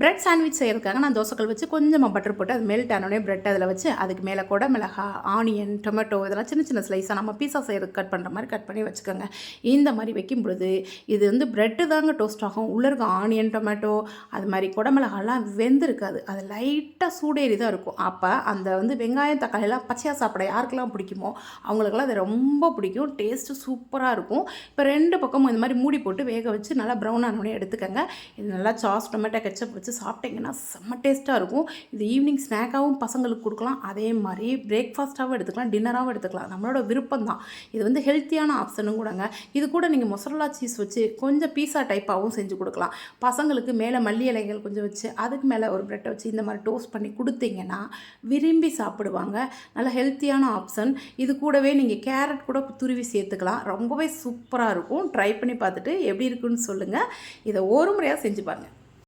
Bread sandwich செய்கிறதுக்காக நான் தோசைக்கல் வச்சு கொஞ்சமாக பட்டர் போட்டு அது மெல்ட் ஆனோடனே பிரெட் அதில் வச்சு அதுக்கு மேலே கூட மிளகா, ஆனியன், டொமேட்டோ இதெல்லாம் சின்ன சின்ன ஸ்லைஸாக நம்ம பீஸா செய்கிறதுக்கு கட் பண்ணுற மாதிரி கட் பண்ணி வச்சுக்கோங்க. இந்த மாதிரி வைக்கும் பொழுது இது வந்து பிரெட்டு தாங்க டோஸ்ட் ஆகும். உள்ளே இருக்க ஆனியன், டொமேட்டோ அது மாதிரி குடமிளகாலாம் வெந்திருக்காது. அது லைட்டாக சூடேறி தான் இருக்கும். அப்போ அந்த வந்து வெங்காயம், தக்காளியெல்லாம் பச்சையாக சாப்பிட யாருக்கெல்லாம் பிடிக்குமோ அவங்களுக்கெல்லாம் அது ரொம்ப பிடிக்கும். டேஸ்ட்டு சூப்பராக இருக்கும். இப்போ 2 பக்கமும் இந்த மாதிரி மூடி போட்டு வேக வச்சு நல்லா ப்ரௌன் ஆனோடனே எடுத்துக்கோங்க. இது நல்லா சாஸ், டொமேட்டோ கெச்சப் வச்சு சாப்பிட்டிங்கன்னா செம்ம டேஸ்ட்டாக இருக்கும். இது ஈவினிங் ஸ்நாக்காகவும் பசங்களுக்கு கொடுக்கலாம். அதே மாதிரி பிரேக்ஃபாஸ்ட்டாகவும் எடுத்துக்கலாம், டின்னராகவும் எடுத்துக்கலாம். நம்மளோட விருப்பம் தான். இது வந்து ஹெல்த்தியான ஆப்ஷனும் கூடங்க. இது கூட நீங்கள் மொசரல்லா சீஸ் வச்சு கொஞ்சம் பீஸா டைப்பாகவும் செஞ்சு கொடுக்கலாம். பசங்களுக்கு மேலே மல்லி இலைகள் கொஞ்சம் வச்சு அதுக்கு மேலே ஒரு ப்ரெட்டை வச்சு இந்த மாதிரி டோஸ்ட் பண்ணி கொடுத்தீங்கன்னா விரும்பி சாப்பிடுவாங்க. நல்ல ஹெல்த்தியான ஆப்ஷன். இது கூடவே நீங்கள் கேரட் கூட துருவி சேர்த்துக்கலாம். ரொம்பவே சூப்பராக இருக்கும். ட்ரை பண்ணி பார்த்துட்டு எப்படி இருக்குன்னு சொல்லுங்கள். இதை ஒரு முறையாக செஞ்சு பாருங்கள்.